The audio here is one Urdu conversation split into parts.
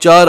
4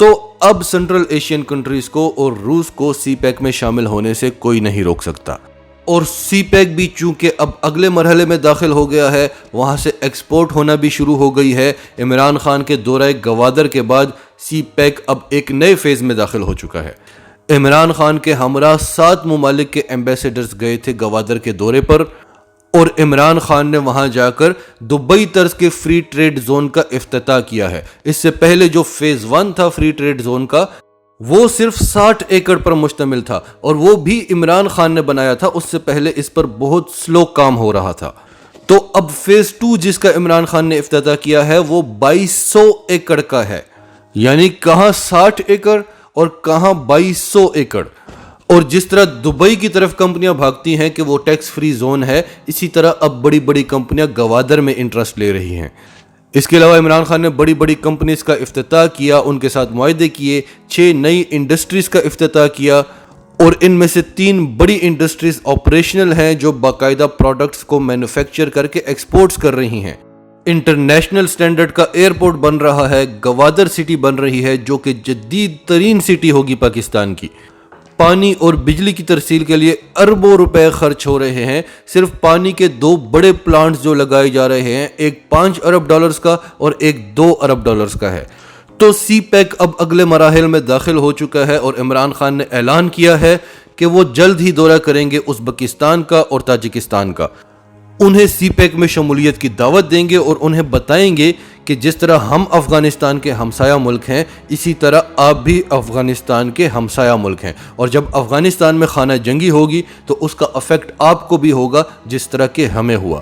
تو اب سینٹرل ایشین کنٹریز کو اور روس کو سی پیک میں شامل ہونے سے کوئی نہیں روک سکتا، اور سی پیک بھی چونکہ اب اگلے مرحلے میں داخل ہو گیا ہے، وہاں سے ایکسپورٹ ہونا بھی شروع ہو گئی ہے۔ عمران خان کے دورہ گوادر کے بعد سی پیک اب ایک نئے فیز میں داخل ہو چکا ہے۔ عمران خان کے ہمراہ 7 ممالک کے ایمبیسیڈرز گئے تھے گوادر کے دورے پر، اور عمران خان نے وہاں جا کر دبئی طرز کے فری ٹریڈ زون کا افتتاح کیا ہے۔ اس سے پہلے جو فیز 1 تھا فری ٹریڈ زون کا، وہ صرف 60 ایکڑ پر مشتمل تھا، اور وہ بھی عمران خان نے بنایا تھا۔ اس سے پہلے اس پر بہت سلو کام ہو رہا تھا۔ تو اب فیز 2 جس کا عمران خان نے افتتاح کیا ہے وہ 2200 ایکڑ کا ہے، یعنی کہاں 60 ایکڑ اور کہاں 2200 ایکڑ۔ اور جس طرح دبئی کی طرف کمپنیاں بھاگتی ہیں کہ وہ ٹیکس فری زون ہے، اسی طرح اب بڑی بڑی کمپنیاں گوادر میں انٹرسٹ لے رہی ہیں۔ اس کے علاوہ عمران خان نے بڑی بڑی کمپنیز کا افتتاح کیا، ان کے ساتھ معاہدے کیے، 6 نئی انڈسٹریز کا افتتاح کیا، اور ان میں سے 3 بڑی انڈسٹریز آپریشنل ہیں جو باقاعدہ پروڈکٹس کو مینوفیکچر کر کے ایکسپورٹس کر رہی ہیں۔ انٹرنیشنل سٹینڈرڈ کا ایئرپورٹ بن رہا ہے، گوادر سٹی بن رہی ہے جو کہ جدید ترین سٹی ہوگی پاکستان کی۔ پانی اور بجلی کی ترسیل کے لیے اربوں روپے خرچ ہو رہے ہیں۔ صرف پانی کے 2 بڑے پلانٹس جو لگائے جا رہے ہیں، ایک $5 ارب کا اور ایک $2 ارب کا ہے۔ تو سی پیک اب اگلے مراحل میں داخل ہو چکا ہے، اور عمران خان نے اعلان کیا ہے کہ وہ جلد ہی دورہ کریں گے ازبکستان کا اور تاجکستان کا۔ انہیں سی پیک میں شمولیت کی دعوت دیں گے اور انہیں بتائیں گے کہ جس طرح ہم افغانستان کے ہمسایہ ملک ہیں، اسی طرح آپ بھی افغانستان کے ہمسایہ ملک ہیں، اور جب افغانستان میں خانہ جنگی ہوگی تو اس کا افیکٹ آپ کو بھی ہوگا جس طرح کہ ہمیں ہوا۔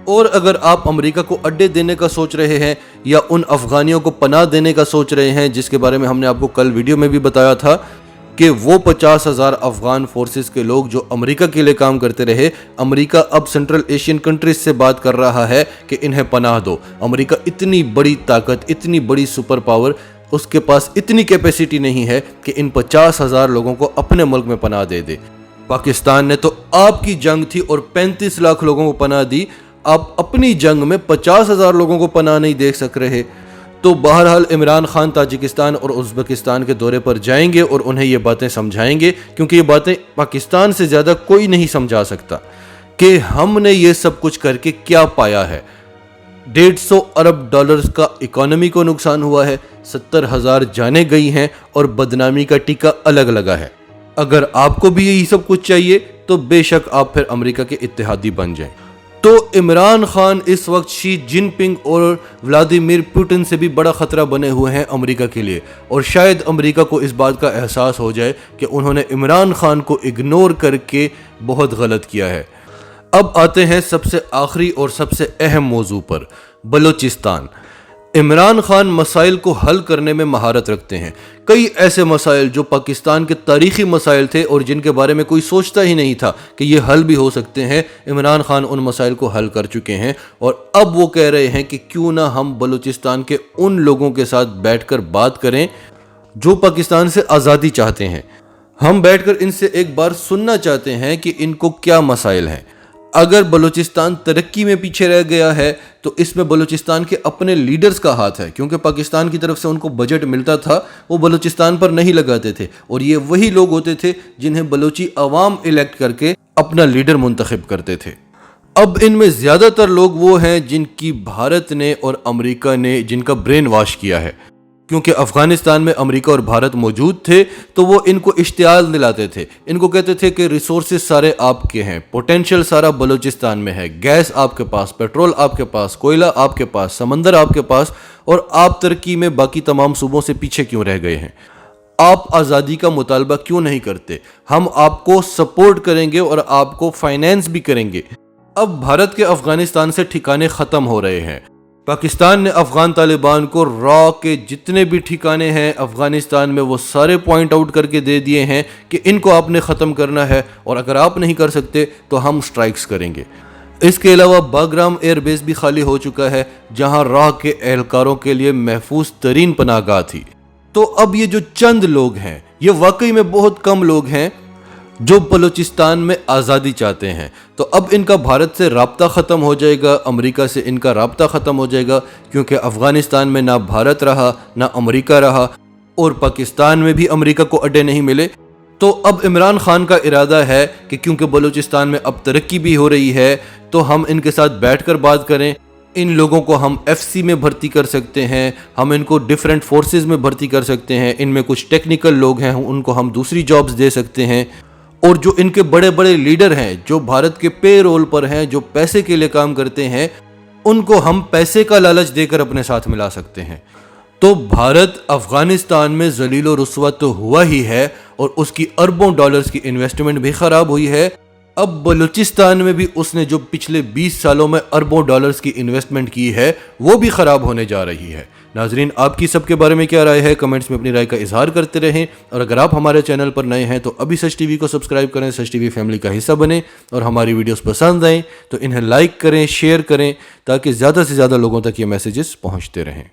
اور اگر آپ امریکہ کو اڈے دینے کا سوچ رہے ہیں یا ان افغانیوں کو پناہ دینے کا سوچ رہے ہیں جس کے بارے میں ہم نے آپ کو کل ویڈیو میں بھی بتایا تھا کہ وہ 50,000 افغان فورسز کے لوگ جو امریکہ کے لیے کام کرتے رہے، امریکہ اب سینٹرل ایشین کنٹریز سے بات کر رہا ہے کہ انہیں پناہ دو۔ امریکہ اتنی بڑی طاقت، اتنی بڑی سپر پاور، اس کے پاس اتنی کیپیسٹی نہیں ہے کہ ان 50,000 لوگوں کو اپنے ملک میں پناہ دے دے۔ پاکستان نے تو آپ کی جنگ تھی اور 35 لاکھ لوگوں کو پناہ دی، آپ اپنی جنگ میں 50,000 لوگوں کو پناہ نہیں دے سک رہے۔ تو بہرحال عمران خان تاجکستان اور ازبکستان کے دورے پر جائیں گے اور انہیں یہ باتیں سمجھائیں گے، کیونکہ یہ باتیں پاکستان سے زیادہ کوئی نہیں سمجھا سکتا کہ ہم نے یہ سب کچھ کر کے کیا پایا ہے۔ $150 ارب کا اکانومی کو نقصان ہوا ہے، 70,000 جانیں گئی ہیں، اور بدنامی کا ٹیکہ الگ لگا ہے۔ اگر آپ کو بھی یہی سب کچھ چاہیے تو بے شک آپ پھر امریکہ کے اتحادی بن جائیں۔ تو عمران خان اس وقت شی جن پنگ اور ولادیمیر پوٹن سے بھی بڑا خطرہ بنے ہوئے ہیں امریکہ کے لیے، اور شاید امریکہ کو اس بات کا احساس ہو جائے کہ انہوں نے عمران خان کو اگنور کر کے بہت غلط کیا ہے۔ اب آتے ہیں سب سے آخری اور سب سے اہم موضوع پر، بلوچستان۔ عمران خان مسائل کو حل کرنے میں مہارت رکھتے ہیں۔ کئی ایسے مسائل جو پاکستان کے تاریخی مسائل تھے اور جن کے بارے میں کوئی سوچتا ہی نہیں تھا کہ یہ حل بھی ہو سکتے ہیں، عمران خان ان مسائل کو حل کر چکے ہیں، اور اب وہ کہہ رہے ہیں کہ کیوں نہ ہم بلوچستان کے ان لوگوں کے ساتھ بیٹھ کر بات کریں جو پاکستان سے آزادی چاہتے ہیں۔ ہم بیٹھ کر ان سے ایک بار سننا چاہتے ہیں کہ ان کو کیا مسائل ہیں۔ اگر بلوچستان ترقی میں پیچھے رہ گیا ہے تو اس میں بلوچستان کے اپنے لیڈرز کا ہاتھ ہے، کیونکہ پاکستان کی طرف سے ان کو بجٹ ملتا تھا، وہ بلوچستان پر نہیں لگاتے تھے، اور یہ وہی لوگ ہوتے تھے جنہیں بلوچی عوام الیکٹ کر کے اپنا لیڈر منتخب کرتے تھے۔ اب ان میں زیادہ تر لوگ وہ ہیں جن کی بھارت نے اور امریکہ نے جن کا برین واش کیا ہے، کیونکہ افغانستان میں امریکہ اور بھارت موجود تھے تو وہ ان کو اشتعال دلاتے تھے، ان کو کہتے تھے کہ ریسورسز سارے آپ کے ہیں، پوٹینشل سارا بلوچستان میں ہے، گیس آپ کے پاس، پیٹرول آپ کے پاس، کوئلہ آپ کے پاس، سمندر آپ کے پاس، اور آپ ترقی میں باقی تمام صوبوں سے پیچھے کیوں رہ گئے ہیں؟ آپ آزادی کا مطالبہ کیوں نہیں کرتے؟ ہم آپ کو سپورٹ کریں گے اور آپ کو فائنینس بھی کریں گے۔ اب بھارت کے افغانستان سے ٹھکانے ختم ہو رہے ہیں۔ پاکستان نے افغان طالبان کو را کے جتنے بھی ٹھکانے ہیں افغانستان میں وہ سارے پوائنٹ آؤٹ کر کے دے دیے ہیں کہ ان کو آپ نے ختم کرنا ہے، اور اگر آپ نہیں کر سکتے تو ہم سٹرائکس کریں گے۔ اس کے علاوہ باگرام ایئر بیس بھی خالی ہو چکا ہے جہاں راہ کے اہلکاروں کے لیے محفوظ ترین پناہ گاہ تھی۔ تو اب یہ جو چند لوگ ہیں، یہ واقعی میں بہت کم لوگ ہیں جو بلوچستان میں آزادی چاہتے ہیں۔ تو اب ان کا بھارت سے رابطہ ختم ہو جائے گا، امریکہ سے ان کا رابطہ ختم ہو جائے گا، کیونکہ افغانستان میں نہ بھارت رہا نہ امریکہ رہا۔ اور پاکستان میں بھی امریکہ کو اڈے نہیں ملے، تو اب عمران خان کا ارادہ ہے کہ کیونکہ بلوچستان میں اب ترقی بھی ہو رہی ہے تو ہم ان کے ساتھ بیٹھ کر بات کریں، ان لوگوں کو ہم ایف سی میں بھرتی کر سکتے ہیں، ہم ان کو ڈیفرنٹ فورسز میں بھرتی کر سکتے ہیں، ان میں کچھ ٹیکنیکل لوگ ہیں ان کو ہم دوسری جابز دے سکتے ہیں، اور جو ان کے بڑے بڑے لیڈر ہیں جو بھارت کے پے رول پر ہیں، جو پیسے کے لیے کام کرتے ہیں، ان کو ہم پیسے کا لالچ دے کر اپنے ساتھ ملا سکتے ہیں۔ تو بھارت افغانستان میں ذلیل و رسوا تو ہوا ہی ہے اور اس کی اربوں ڈالرز کی انویسٹمنٹ بھی خراب ہوئی ہے، اب بلوچستان میں بھی اس نے جو پچھلے 20 سالوں میں اربوں ڈالرز کی انویسٹمنٹ کی ہے وہ بھی خراب ہونے جا رہی ہے۔ ناظرین، آپ کی سب کے بارے میں کیا رائے ہے؟ کمنٹس میں اپنی رائے کا اظہار کرتے رہیں، اور اگر آپ ہمارے چینل پر نئے ہیں تو ابھی سچ ٹی وی کو سبسکرائب کریں، سچ ٹی وی فیملی کا حصہ بنیں، اور ہماری ویڈیوز پسند آئیں تو انہیں لائک کریں، شیئر کریں، تاکہ زیادہ سے زیادہ لوگوں تک یہ میسیجز پہنچتے رہیں۔